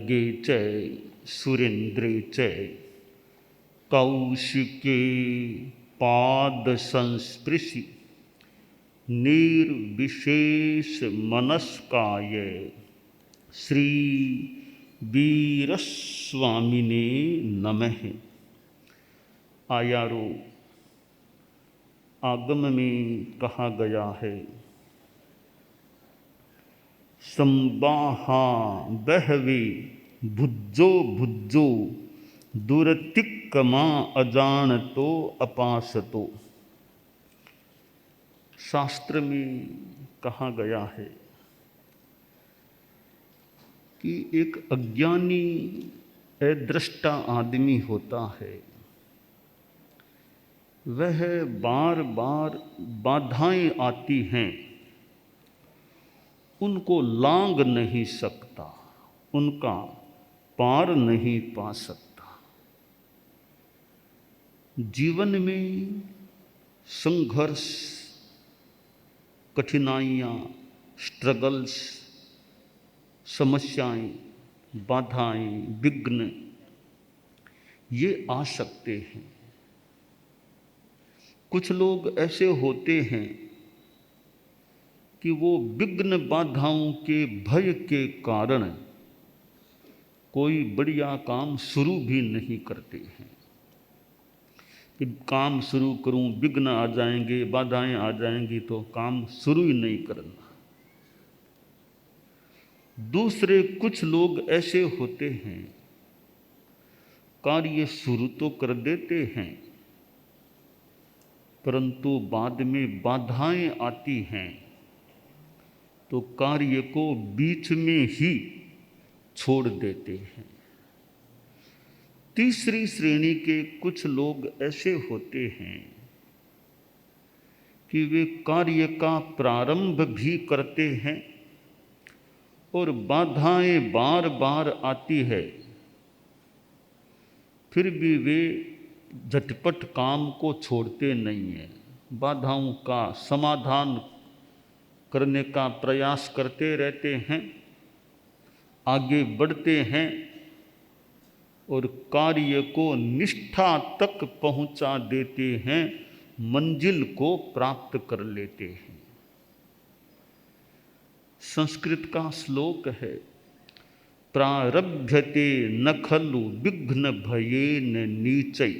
खड्गे च सुरेन्द्रे च कौशिके पाद संस्पृशि निर्विशेष मनस्काय श्री वीरस्वामिने नमः। आयारो आगम में कहा गया है, संबाहा बहवे भुज्जो भुज्जो दुरतिक्कमा अजानतो अपासतो। शास्त्र में कहा गया है कि एक अज्ञानी अदृष्टा आदमी होता है, वह बार बार बाधाएं आती हैं, उनको लांघ नहीं सकता, उनका पार नहीं पा सकता। जीवन में संघर्ष, कठिनाइयाँ, स्ट्रगल्स, समस्याएं, बाधाएं, विघ्न ये आ सकते हैं। कुछ लोग ऐसे होते हैं कि वो विघ्न बाधाओं के भय के कारण कोई बढ़िया काम शुरू भी नहीं करते हैं कि काम शुरू करूं, विघ्न आ जाएंगे, बाधाएं आ जाएंगी तो काम शुरू ही नहीं करना। दूसरे कुछ लोग ऐसे होते हैं, कार्य शुरू तो कर देते हैं परंतु बाद में बाधाएं आती हैं तो कार्य को बीच में ही छोड़ देते हैं। तीसरी श्रेणी के कुछ लोग ऐसे होते हैं कि वे कार्य का प्रारंभ भी करते हैं और बाधाएं बार बार आती है, फिर भी वे झटपट काम को छोड़ते नहीं हैं। बाधाओं का समाधान करने का प्रयास करते रहते हैं, आगे बढ़ते हैं और कार्य को निष्ठा तक पहुंचा देते हैं, मंजिल को प्राप्त कर लेते हैं। संस्कृत का श्लोक है, प्रारभ्यते न खलु विघ्न भयेन नीचै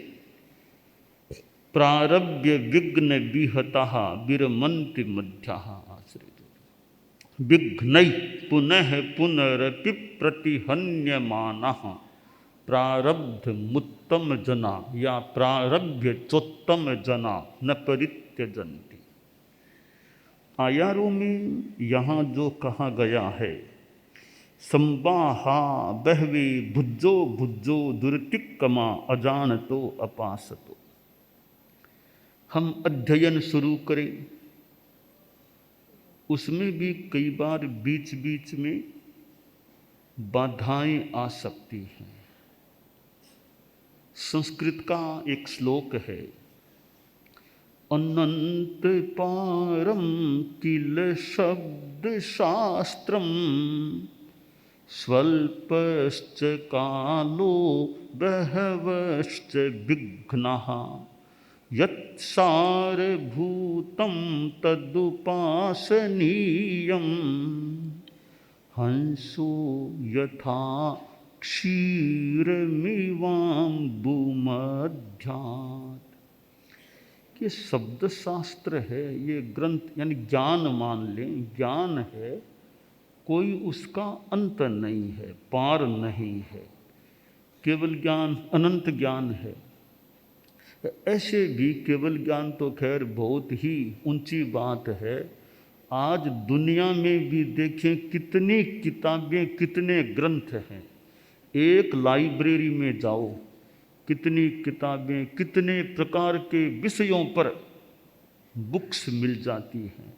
प्रारभ्य विघ्न विहतः विरमन्ति मध्यः। विघ्नै पुनः पुनरपि प्रतिहन्यमानः प्रारब्धमुत्तम जना या प्रारभ्य चोत्तम जना न परित्यजन्ति। आयारों में यहाँ जो कहा गया है, संबाहा बहवे भुज्जो भुज्जो दुर्तिक्कमा अजानतो अपासतो। हम अध्ययन शुरू करें, उसमें भी कई बार बीच बीच में बाधाएं आ सकती हैं। संस्कृत का एक श्लोक है, अनंत पारम किल शब्द शास्त्रम स्वल्पश्च कालो बहवश्च विघ्नाः यत्सारभूतं तदुपासनीयं हंसो यथा क्षीरमिवाम्बुमध्यात्। ये शब्द शास्त्र है, ये ग्रंथ यानी ज्ञान मान लें, ज्ञान है, कोई उसका अंत नहीं है, पार नहीं है, केवल ज्ञान अनंत ज्ञान है। ऐसे भी केवल ज्ञान तो खैर बहुत ही ऊंची बात है। आज दुनिया में भी देखें कितनी किताबें, कितने ग्रंथ हैं। एक लाइब्रेरी में जाओ, कितनी किताबें, कितने प्रकार के विषयों पर बुक्स मिल जाती हैं।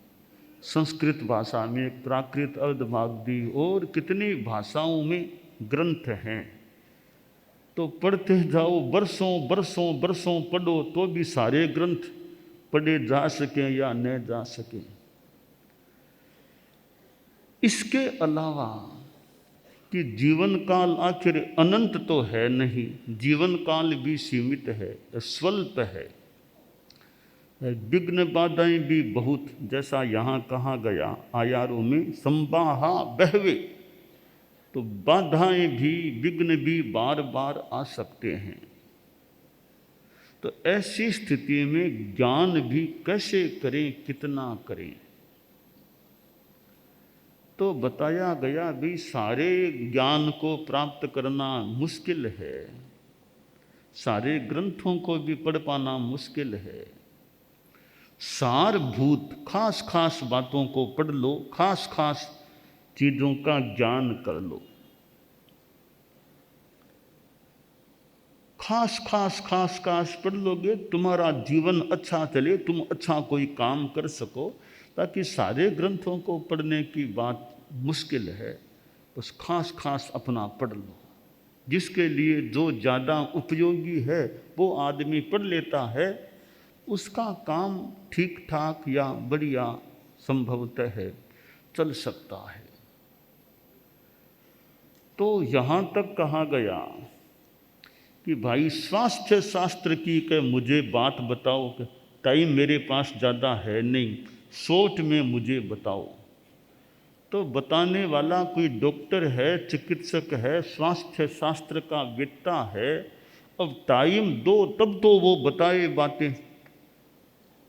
संस्कृत भाषा में, प्राकृत, अर्धमागधी और कितनी भाषाओं में ग्रंथ हैं। तो पढ़ते जाओ, बरसों बरसों बरसों पढ़ो तो भी सारे ग्रंथ पढ़े जा सकें या न जा सकें। इसके अलावा कि जीवन काल आखिर अनंत तो है नहीं, जीवन काल भी सीमित है, स्वल्प है। विघ्न बाधाएं भी बहुत, जैसा यहाँ कहा गया आयारों में संबाहा बहवे, तो बाधाएं भी, विघ्न भी बार बार आ सकते हैं। तो ऐसी स्थिति में ज्ञान भी कैसे करें, कितना करें? तो बताया गया भी सारे ज्ञान को प्राप्त करना मुश्किल है, सारे ग्रंथों को भी पढ़ पाना मुश्किल है। सारभूत खास खास बातों को पढ़ लो, खास खास चीज़ों का ज्ञान कर लो, खास खास खास खास पढ़ लोगे, तुम्हारा जीवन अच्छा चले, तुम अच्छा कोई काम कर सको। ताकि सारे ग्रंथों को पढ़ने की बात मुश्किल है, बस खास खास अपना पढ़ लो। जिसके लिए जो ज़्यादा उपयोगी है वो आदमी पढ़ लेता है, उसका काम ठीक ठाक या बढ़िया संभवतः है चल सकता है। तो यहाँ तक कहा गया कि भाई स्वास्थ्य शास्त्र की के मुझे बात बताओ, कि टाइम मेरे पास ज़्यादा है नहीं, शॉर्ट में मुझे बताओ। तो बताने वाला कोई डॉक्टर है, चिकित्सक है, स्वास्थ्य शास्त्र का वेत्ता है। अब टाइम दो तब तो वो बताए बातें।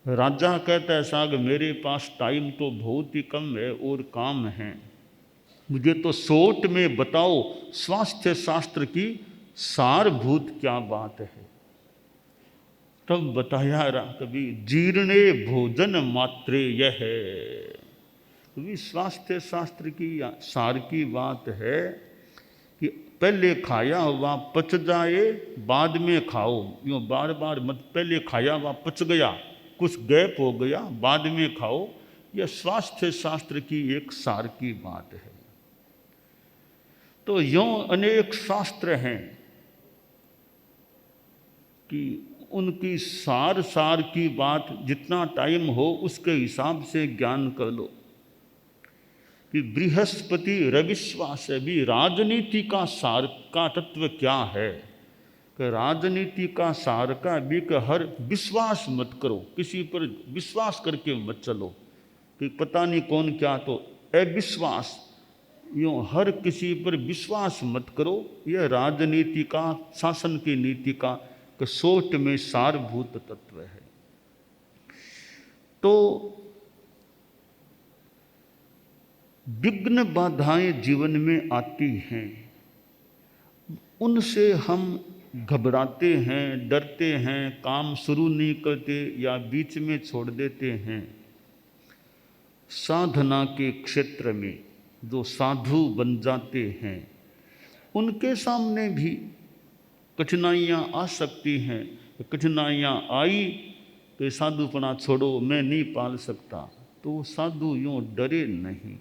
राजा कहता है साहब मेरे पास टाइम तो बहुत ही कम है और काम है, मुझे तो शॉर्ट में बताओ स्वास्थ्य शास्त्र की सारभूत क्या बात है। तब बताया कभी जीर्णे भोजन मात्रे यह है। कभी स्वास्थ्य शास्त्र की सार की बात है कि पहले खाया हुआ पच जाए, बाद में खाओ। यूँ बार बार मत, पहले खाया हुआ पच गया, कुछ गैप हो गया, बाद में खाओ। यह स्वास्थ्य शास्त्र की एक सार की बात है। तो यूँ अनेक शास्त्र हैं कि उनकी सार सार की बात जितना टाइम हो उसके हिसाब से ज्ञान कर लो। कि बृहस्पति रविश्वास है भी, राजनीति का सार का तत्व क्या है? कि राजनीति का सार का भी कि हर विश्वास मत करो, किसी पर विश्वास करके मत चलो कि पता नहीं कौन क्या, तो अविश्वास, यूँ हर किसी पर विश्वास मत करो। यह राजनीति का, शासन की नीति का सोच में सारभूत तत्व है। तो विघ्न बाधाएं जीवन में आती हैं, उनसे हम घबराते हैं, डरते हैं, काम शुरू नहीं करते या बीच में छोड़ देते हैं। साधना के क्षेत्र में जो साधु बन जाते हैं उनके सामने भी कठिनाइयाँ आ सकती हैं। कठिनाइयाँ आई तो साधुपना छोड़ो, मैं नहीं पाल सकता, तो साधु यूँ डरे नहीं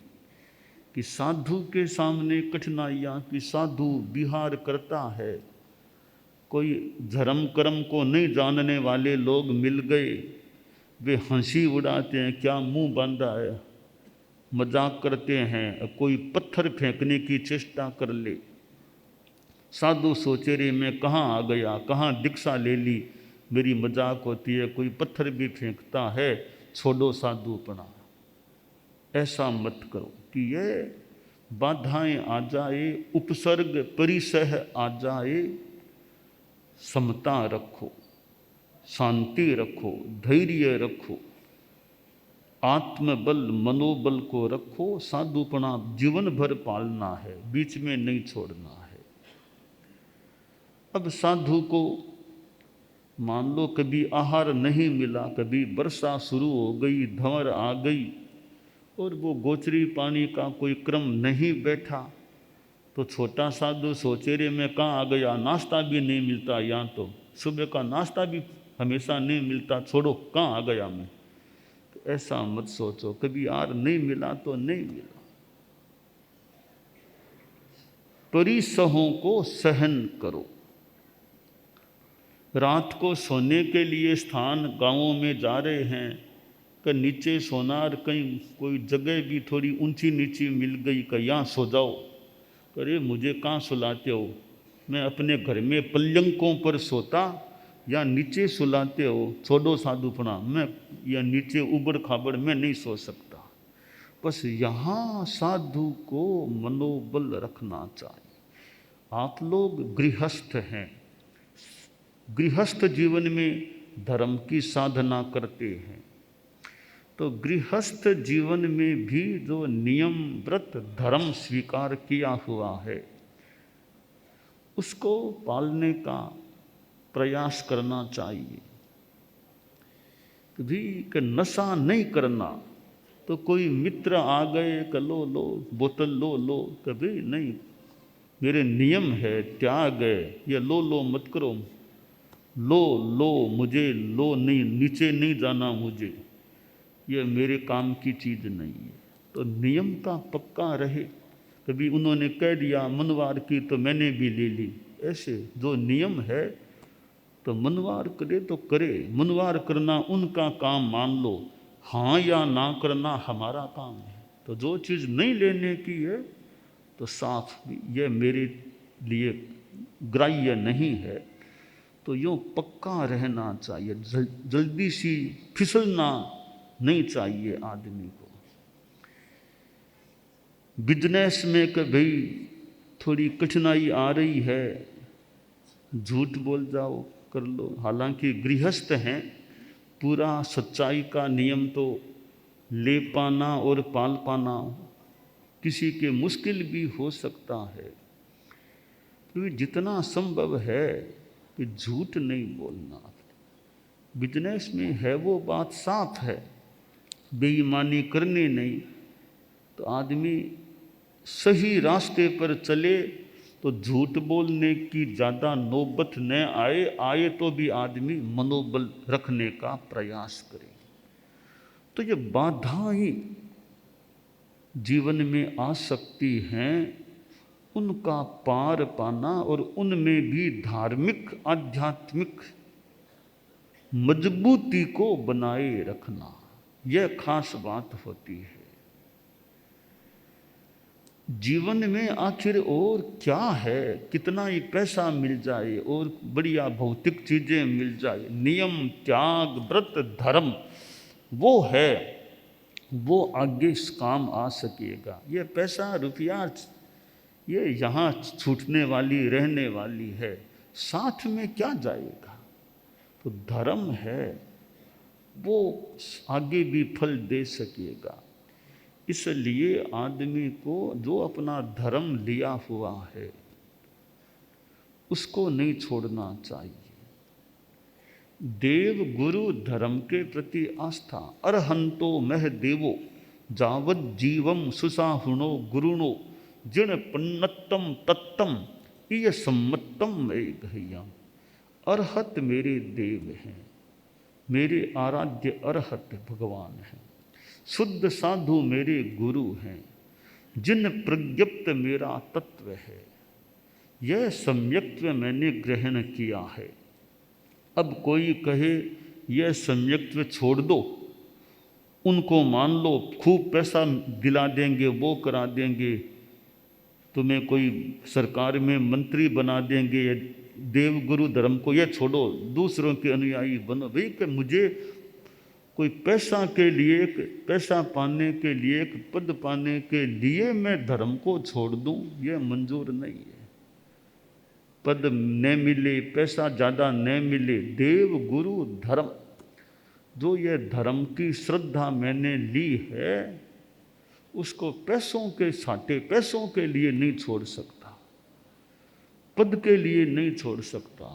कि साधु के सामने कठिनाइयाँ, कि साधु विहार करता है। कोई धर्म कर्म को नहीं जानने वाले लोग मिल गए, वे हंसी उड़ाते हैं, क्या मुंह बांधा है, मजाक करते हैं। कोई पत्थर फेंकने की चेष्टा कर ले, साधु सोचे रे मैं कहाँ आ गया, कहाँ दीक्षा ले ली, मेरी मजाक होती है। कोई पत्थर भी फेंकता है, छोड़ो साधुपना, ऐसा मत करो कि ये बाधाएं आ जाए, उपसर्ग परिसह आ जाए। समता रखो, शांति रखो, धैर्य रखो, आत्मबल मनोबल को रखो। साधुपना जीवन भर पालना है, बीच में नहीं छोड़ना है। अब साधु को मान लो कभी आहार नहीं मिला, कभी वर्षा शुरू हो गई, धंवर आ गई और वो गोचरी पानी का कोई क्रम नहीं बैठा, तो छोटा साधु सोचे रे मैं कहाँ आ गया, नाश्ता भी नहीं मिलता, यहाँ तो सुबह का नाश्ता भी हमेशा नहीं मिलता, छोड़ो कहाँ आ गया मैं। तो ऐसा मत सोचो, कभी आहार नहीं मिला तो नहीं मिला। परिसहों को सहन करो। रात को सोने के लिए स्थान गांवों में जा रहे हैं कि नीचे सोना, और कहीं कोई जगह भी थोड़ी ऊंची नीची मिल गई कि यहाँ सो जाओ, करे मुझे कहाँ सुलाते हो, मैं अपने घर में पलंकों पर सोता, या नीचे सुलाते हो, छोड़ो साधुपना, मैं या नीचे उबड़ खाबड़ में नहीं सो सकता। बस यहाँ साधु को मनोबल रखना चाहिए। आप लोग गृहस्थ हैं, गृहस्थ जीवन में धर्म की साधना करते हैं, तो गृहस्थ जीवन में भी जो नियम व्रत धर्म स्वीकार किया हुआ है उसको पालने का प्रयास करना चाहिए। कभी कि नशा नहीं करना, तो कोई मित्र आ गए कि लो लो बोतल लो लो, कभी नहीं, मेरे नियम है, त्याग है, ये लो लो मत करो, लो लो मुझे लो नहीं, नीचे नहीं जाना मुझे, ये मेरे काम की चीज़ नहीं है। तो नियम का पक्का रहे। कभी उन्होंने कह दिया मनवार की तो मैंने भी ले ली, ऐसे जो नियम है तो मनवार करे तो करे, मनवार करना उनका काम मान लो, हाँ या ना करना हमारा काम है। तो जो चीज़ नहीं लेने की है तो साफ ये मेरे लिए ग्राह्य नहीं है, तो यूँ पक्का रहना चाहिए, जल्दी सी फिसलना नहीं चाहिए आदमी को। बिजनेस में कि भाई थोड़ी कठिनाई आ रही है, झूठ बोल जाओ, कर लो, हालांकि गृहस्थ हैं, पूरा सच्चाई का नियम तो ले पाना और पाल पाना किसी के मुश्किल भी हो सकता है। तो जितना संभव है कि झूठ नहीं बोलना। बिजनेस में है वो बात साफ है, बेईमानी करनी नहीं, तो आदमी सही रास्ते पर चले तो झूठ बोलने की ज़्यादा नौबत न आए, आए तो भी आदमी मनोबल रखने का प्रयास करे। तो ये बाधाएं जीवन में आ सकती हैं, उनका पार पाना और उनमें भी धार्मिक आध्यात्मिक मजबूती को बनाए रखना, यह खास बात होती है। जीवन में आखिर और क्या है, कितना ही पैसा मिल जाए और बढ़िया भौतिक चीज़ें मिल जाए, नियम त्याग व्रत धर्म वो है, वो आगे काम आ सकेगा। ये पैसा रुपया ये यहाँ छूटने वाली रहने वाली है, साथ में क्या जाएगा। तो धर्म है वो आगे भी फल दे सकेगा। इसलिए आदमी को जो अपना धर्म लिया हुआ है उसको नहीं छोड़ना चाहिए। देव गुरु धर्म के प्रति आस्था, अरहंतो मह देवो जावत जीवम सुसाहुणो गुरुणो जिण पन्नत्तम तत्तम इय सम्मत्तम मे घय्या। अरहत मेरे देव हैं, मेरे आराध्य अरहत भगवान हैं, शुद्ध साधु मेरे गुरु हैं, जिन प्रज्ञप्त मेरा तत्व है, यह सम्यक्त्व मैंने ग्रहण किया है। अब कोई कहे यह सम्यक्त्व छोड़ दो, उनको मान लो, खूब पैसा दिला देंगे, वो करा देंगे, तुम्हें कोई सरकार में मंत्री बना देंगे, या देव गुरु धर्म को यह छोड़ो, दूसरों के अनुयायी बनो। भाई कि मुझे कोई पैसा के लिए, पैसा पाने के लिए, पद पाने के लिए मैं धर्म को छोड़ दूं, यह मंजूर नहीं है। पद न मिले, पैसा ज़्यादा न मिले, देव गुरु धर्म, जो ये धर्म की श्रद्धा मैंने ली है उसको पैसों के साटे, पैसों के लिए नहीं छोड़ सकता, पद के लिए नहीं छोड़ सकता।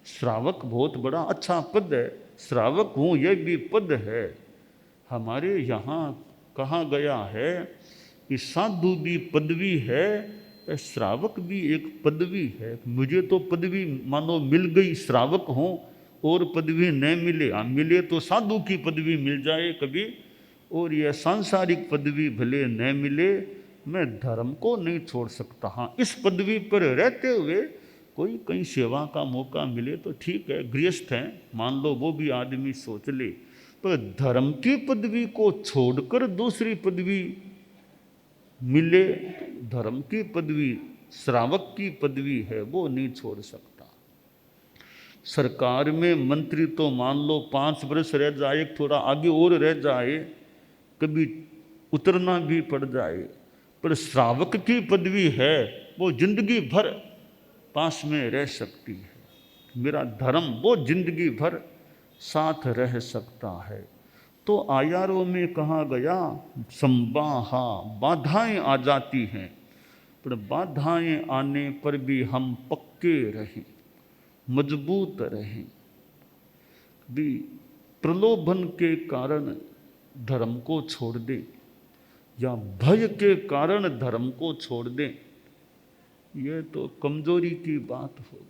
श्रावक बहुत बड़ा अच्छा पद है, श्रावक हूँ यह भी पद है। हमारे यहाँ कहा गया है कि साधु भी पदवी है, श्रावक भी एक पदवी है। मुझे तो पदवी मानो मिल गई, श्रावक हूँ और पदवी न मिले, मिले तो साधु की पदवी मिल जाए कभी, और यह सांसारिक पदवी भले न मिले, मैं धर्म को नहीं छोड़ सकता। हाँ, इस पदवी पर रहते हुए कोई कहीं सेवा का मौका मिले तो ठीक है, गृहस्थ हैं मान लो, वो भी आदमी सोच ले, पर धर्म की पदवी को छोड़कर दूसरी पदवी मिले, धर्म की पदवी श्रावक की पदवी है वो नहीं छोड़ सकता। सरकार में मंत्री तो मान लो 5 वर्ष रह जाए, थोड़ा आगे और रह जाए, कभी उतरना भी पड़ जाए, पर श्रावक की पदवी है वो जिंदगी भर पास में रह सकती है। मेरा धर्म वो जिंदगी भर साथ रह सकता है। तो आयारों में कहा गया संबाहा, बाधाएं आ जाती हैं, पर बाधाएं आने पर भी हम पक्के रहें, मजबूत रहें। भी प्रलोभन के कारण धर्म को छोड़ दें या भय के कारण धर्म को छोड़ दें, यह तो कमजोरी की बात हो गई।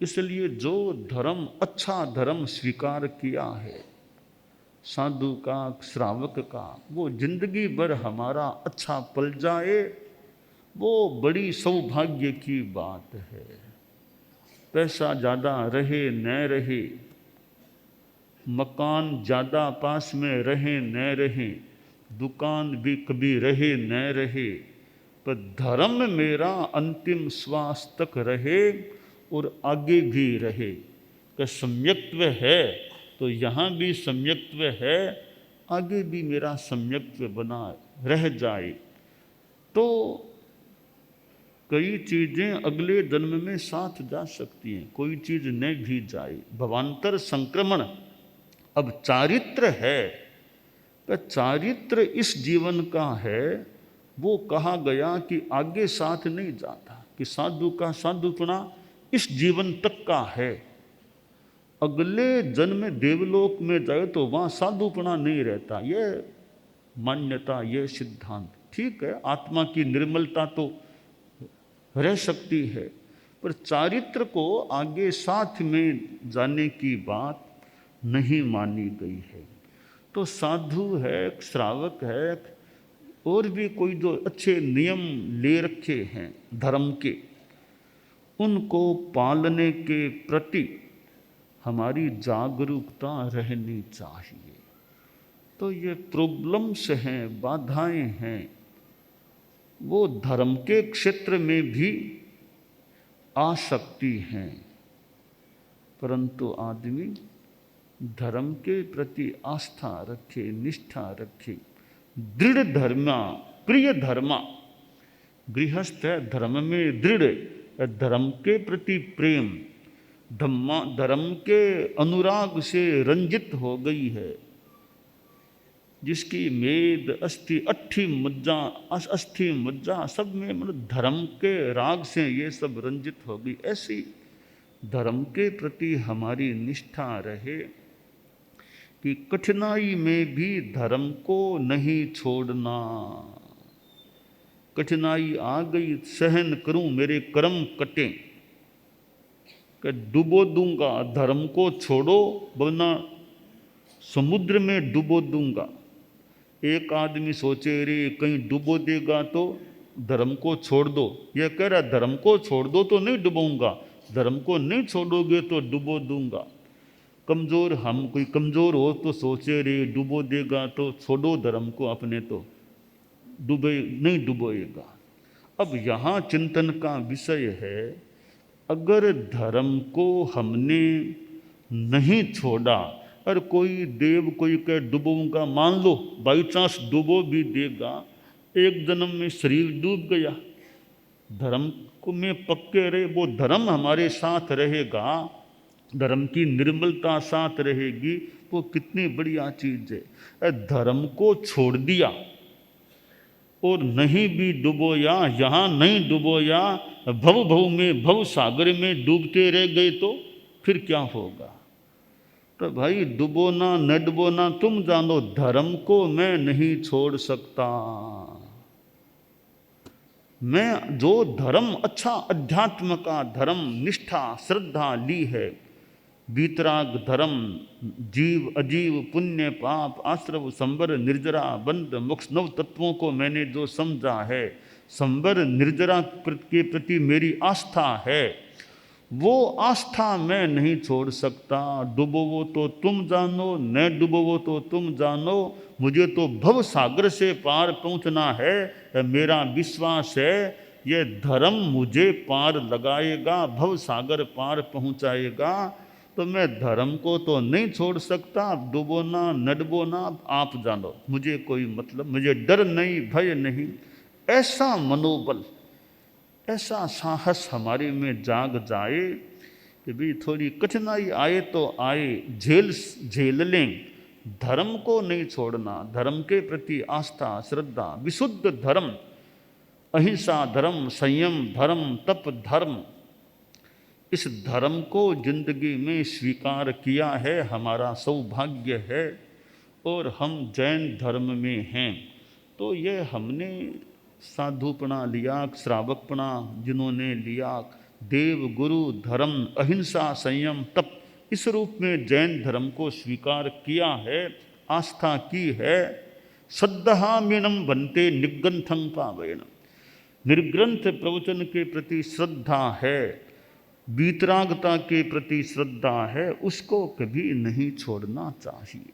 इसलिए जो धर्म, अच्छा धर्म स्वीकार किया है साधु का, श्रावक का, वो जिंदगी भर हमारा अच्छा पल जाए, वो बड़ी सौभाग्य की बात है। पैसा ज़्यादा रहे न रहे, मकान ज़्यादा पास में रहे न रहे, दुकान भी कभी रहे न रहे, पर धर्म मेरा अंतिम श्वास तक रहे और आगे भी रहे। कि सम्यक्त्व है तो यहाँ भी सम्यक्त्व है, आगे भी मेरा सम्यक्त्व बना रह जाए। तो कई चीज़ें अगले जन्म में साथ जा सकती हैं, कोई चीज़ न भी जाए। भवांतर संक्रमण अब चारित्र है, तो चारित्र इस जीवन का है, वो कहा गया कि आगे साथ नहीं जाता, कि साधु का साधुपना इस जीवन तक का है। अगले जन्म देवलोक में जाए तो वहाँ साधुपना नहीं रहता। ये मान्यता, ये सिद्धांत ठीक है, आत्मा की निर्मलता तो रह सकती है, पर चारित्र को आगे साथ में जाने की बात नहीं मानी गई है। तो साधु है, श्रावक है, और भी कोई जो अच्छे नियम ले रखे हैं धर्म के, उनको पालने के प्रति हमारी जागरूकता रहनी चाहिए। तो ये प्रॉब्लम्स हैं, बाधाएं हैं, वो धर्म के क्षेत्र में भी आ सकती हैं, परंतु आदमी धर्म के प्रति आस्था रखे, निष्ठा रखे, दृढ़ धर्मा, प्रिय धर्मा। गृहस्थ है, धर्म में दृढ़, धर्म के प्रति प्रेम, धर्म के अनुराग से रंजित हो गई है, जिसकी मेद अस्थि अट्ठी मज्जा, अस्थि मज्जा सब में मतलब धर्म के राग से ये सब रंजित हो गई। ऐसी धर्म के प्रति हमारी निष्ठा रहे कि कठिनाई में भी धर्म को नहीं छोड़ना। कठिनाई आ गई, सहन करूं, मेरे कर्म कटे, कि डुबो दूंगा, धर्म को छोड़ो वरना समुद्र में डुबो दूंगा। एक आदमी सोचे रे कहीं डुबो देगा तो धर्म को छोड़ दो, यह कह रहा धर्म को छोड़ दो तो नहीं डुबोऊंगा, धर्म को नहीं छोड़ोगे तो डुबो दूंगा। कमज़ोर, हम कोई कमज़ोर हो तो सोचे रे डुबो देगा तो छोड़ो धर्म को, अपने तो डूबे नहीं डुबोएगा। अब यहाँ चिंतन का विषय है, अगर धर्म को हमने नहीं छोड़ा और कोई देव कोई कह डुबोऊंगा, मान लो बाई चांस डुबो भी देगा, एक जन्म में शरीर डूब गया, धर्म को में पक्के रहे, वो धर्म हमारे साथ रहेगा, धर्म की निर्मलता साथ रहेगी, वो कितनी बढ़िया चीज़ है। धर्म को छोड़ दिया और नहीं भी डुबोया, यहाँ नहीं डुबोया, भव भव में, भव सागर में डूबते रह गए तो फिर क्या होगा। तो भाई डुबोना न डुबोना तुम जानो, धर्म को मैं नहीं छोड़ सकता। मैं जो धर्म अच्छा अध्यात्म का धर्म, निष्ठा, श्रद्धा ली है, वीतराग धर्म, जीव अजीव, पुण्य पाप, आश्रव, संवर, निर्जरा, बंध, मोक्ष, नव तत्वों को मैंने जो समझा है, संवर निर्जरा के प्रति मेरी आस्था है, वो आस्था मैं नहीं छोड़ सकता। डुबोवो तो तुम जानो, न डुबोवो तो तुम जानो, मुझे तो भव सागर से पार पहुंचना है। मेरा विश्वास है ये धर्म मुझे पार लगाएगा, भव सागर पार पहुंचाएगा, तो मैं धर्म को तो नहीं छोड़ सकता। डूबो ना न डूबो ना, आप जानो, मुझे कोई मतलब, मुझे डर नहीं भय नहीं। ऐसा मनोबल, ऐसा साहस हमारे में जाग जाए कि भी थोड़ी कठिनाई आए तो आए, झेल लें, धर्म को नहीं छोड़ना। धर्म के प्रति आस्था श्रद्धा, विशुद्ध धर्म, अहिंसा धर्म, संयम धर्म, तप धर्म, इस धर्म को जिंदगी में स्वीकार किया है, हमारा सौभाग्य है। और हम जैन धर्म में हैं, तो ये हमने साधुपना लिया, श्रावकपना जिन्होंने लिया, देव गुरु धर्म, अहिंसा संयम तप, इस रूप में जैन धर्म को स्वीकार किया है, आस्था की है। श्रद्धामीनम बनते निग्रंथं पावयन, निर्ग्रंथ प्रवचन के प्रति श्रद्धा है, वीतरागता के प्रति श्रद्धा है, उसको कभी नहीं छोड़ना चाहिए।